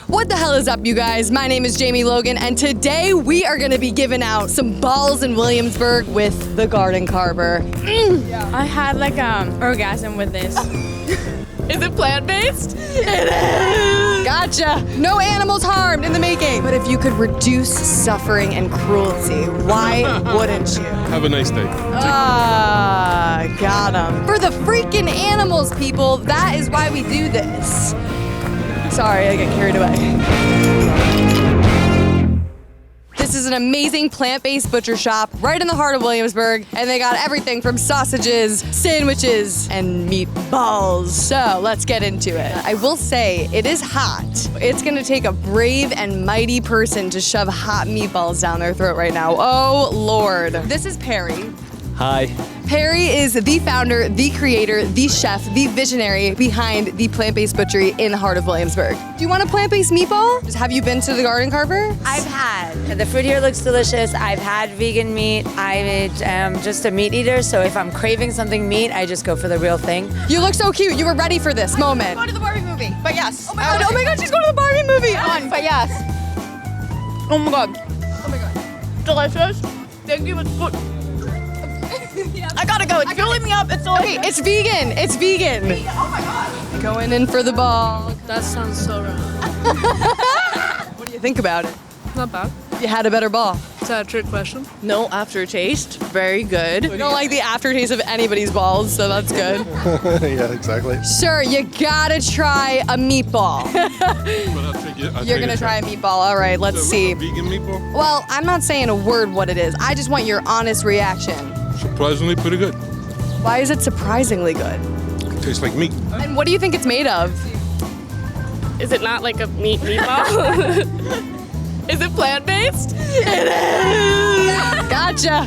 What the hell is up, you guys? My name is Jamie Logan, and today we are gonna be giving out some balls in Williamsburg with the Garden Carver. I had like orgasm with this. Is it plant-based? It is! Gotcha! No animals harmed in the making. But if you could reduce suffering and cruelty, why wouldn't you? Have a nice day. Got 'em. For the freaking animals, people, that is why we do this. Sorry, I get carried away. This is an amazing plant-based butcher shop right in the heart of Williamsburg, and they got everything from sausages, sandwiches, and meatballs. So let's get into it. I will say, it is hot. It's gonna take a brave and mighty person to shove hot meatballs down their throat right now. Oh, Lord. This is Perry. Hi. Perry is the founder, the creator, the chef, the visionary behind the plant-based butchery in the heart of Williamsburg. Do you want a plant-based meatball? Have you been to the Garden Carver? I've had. The food here looks delicious. I've had vegan meat. I am just a meat eater, so if I'm craving something meat, I just go for the real thing. You look so cute. You were ready for this moment. Go to the Barbie movie, but yes. Oh my god, she's going to the Barbie movie. But yes. Oh my god. Delicious. Thank you. It's good. I gotta go. It's filling me up. It's delicious. Okay, it's vegan. It's vegan. Oh my god. Going in for the ball. That sounds so wrong. What do you think about it? Not bad. You had a better ball. Is that a trick question? No aftertaste. Very good. You don't like the aftertaste of anybody's balls, so that's good. Yeah, exactly. Sure, you gotta try a meatball. You're gonna try a meatball. All right, let's see. Vegan meatball? Well, I'm not saying a word what it is. I just want your honest reaction. Surprisingly pretty good. Why is it surprisingly good? Tastes like meat. And what do you think it's made of? Is it not like a meatball? Is it plant-based? It is! Gotcha.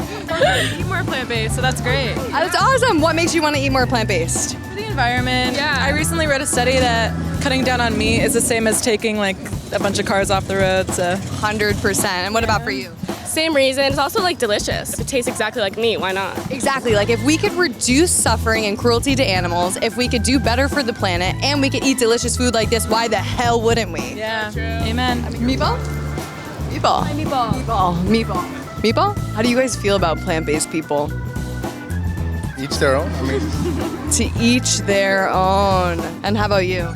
Eat more plant-based, so that's great. That's awesome. What makes you want to eat more plant-based? For the environment. Yeah. I recently read a study that cutting down on meat is the same as taking like a bunch of cars off the road. So 100%. And what about for you? Same reason. It's also like delicious. If it tastes exactly like meat, why not? Exactly. Like if we could reduce suffering and cruelty to animals, if we could do better for the planet, and we could eat delicious food like this, why the hell wouldn't we? yeah, amen. Meatball? Meatball. Meatball. Meatball. Meatball. Meatball? How do you guys feel about plant-based people? Each their own. I mean, To each their own. And how about you?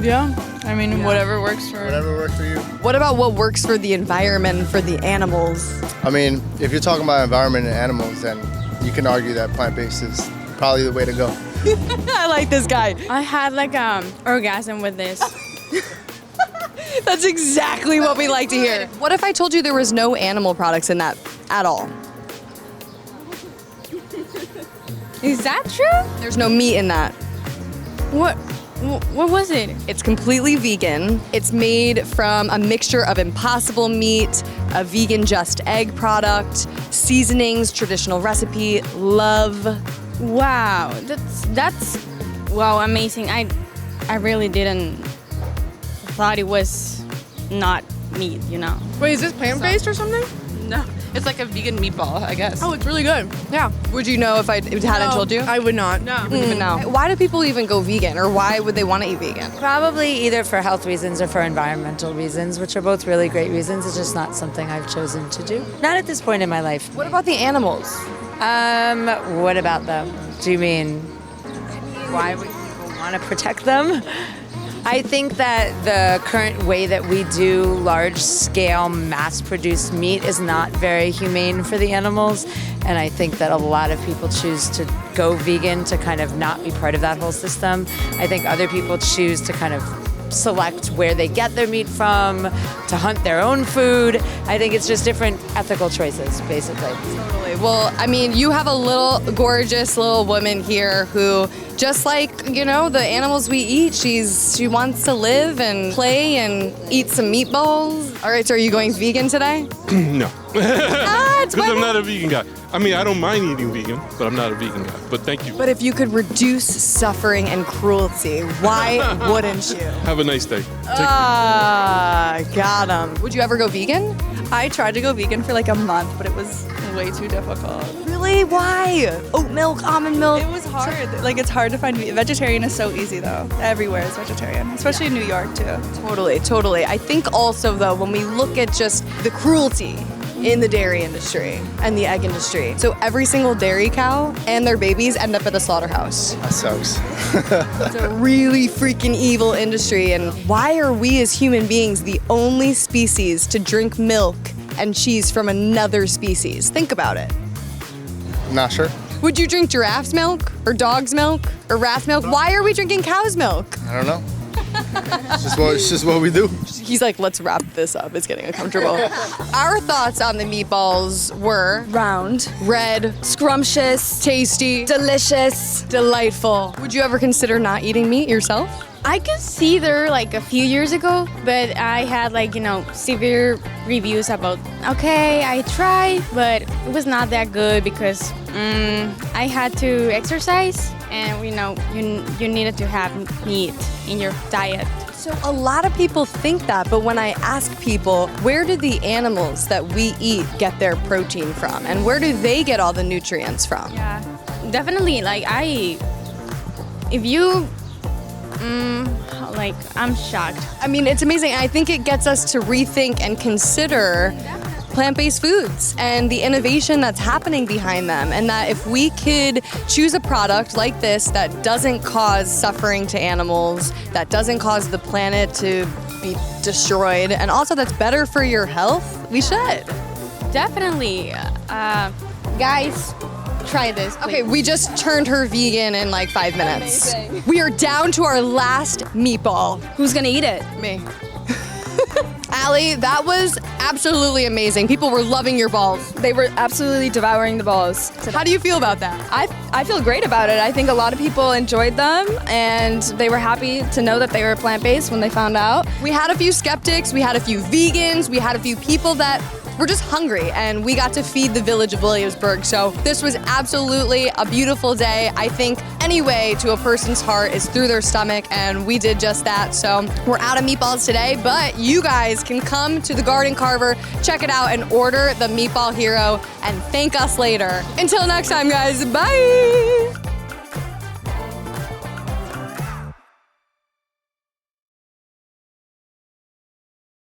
Yeah, I mean whatever works for. whatever works for you. What about what works for the environment, for the animals? I mean, if you're talking about environment and animals, then you can argue that plant-based is probably the way to go. I like this guy. I had like orgasm with this. That's exactly what we like to hear. What if I told you there was no animal products in that at all? Is that true? There's no meat in that. What was it? It's completely vegan. It's made from a mixture of impossible meat, a vegan just egg product, seasonings, traditional recipe, love. Wow, that's wow, amazing. I really didn't thought it was not meat, you know. Wait, is this plant-based or something? No. It's like a vegan meatball, I guess. Oh, it's really good. Yeah. Would you know if I hadn't told you? I would not. No. You wouldn't even know. Why do people even go vegan, or why would they want to eat vegan? Probably either for health reasons or for environmental reasons, which are both really great reasons. It's just not something I've chosen to do. Not at this point in my life. What about the animals? What about them? Do you mean why would people want to protect them? I think that the current way that we do large-scale, mass-produced meat is not very humane for the animals, and I think that a lot of people choose to go vegan to kind of not be part of that whole system. I think other people choose to kind of select where they get their meat from, to hunt their own food. I think it's just different ethical choices, basically. Totally. Well, I mean, you have a little gorgeous little woman here who, just like, you know, the animals we eat, she wants to live and play and eat some meatballs. All right, so are you going vegan today? No. It's Because I'm not a vegan guy. I mean, I don't mind eating vegan, but I'm not a vegan guy. But thank you. But if you could reduce suffering and cruelty, why wouldn't you? Have a nice day. Got him. Would you ever go vegan? I tried to go vegan for like a month, but it was way too difficult. Really? Why? Oat milk, almond milk. It was hard. Like, it's hard to find vegetarian is so easy though. Everywhere is vegetarian, especially in New York too. Totally. I think also though, when we look at just the cruelty in the dairy industry and the egg industry, so every single dairy cow and their babies end up at a slaughterhouse. That sucks. It's a really freaking evil industry. And why are we as human beings the only species to drink milk and cheese from another species? Think about it. Not sure. Would you drink giraffe's milk or dog's milk or rat's milk? Why are we drinking cow's milk? I don't know. It's just what we do. He's like, let's wrap this up. It's getting uncomfortable. Our thoughts on the meatballs were Round, red, scrumptious, tasty, delicious. delightful. Would you ever consider not eating meat yourself? I consider like a few years ago, but I had like, severe reviews about, okay, I tried, but it was not that good because I had to exercise and, you needed to have meat in your diet. So a lot of people think that, but when I ask people, where do the animals that we eat get their protein from? And where do they get all the nutrients from? Yeah, definitely. Like if you, I'm shocked. I mean, it's amazing. I think it gets us to rethink and consider plant-based foods and the innovation that's happening behind them, and that if we could choose a product like this that doesn't cause suffering to animals, that doesn't cause the planet to be destroyed, and also that's better for your health, we should. Definitely. Guys, try this, please. Okay, we just turned her vegan in like 5 minutes. Amazing. We are down to our last meatball. Who's gonna eat it? Me. Allie, that was absolutely amazing. People were loving your balls. They were absolutely devouring the balls. How do you feel about that? I feel great about it. I think a lot of people enjoyed them and they were happy to know that they were plant-based when they found out. We had a few skeptics, we had a few vegans, we had a few people that were just hungry, and we got to feed the village of Williamsburg. So this was absolutely a beautiful day. I think any way to a person's heart is through their stomach, and we did just that. So we're out of meatballs today, but you guys can come to the Garden Carver, check it out, and order the Meatball Hero, and thank us later. Until next time, guys, bye!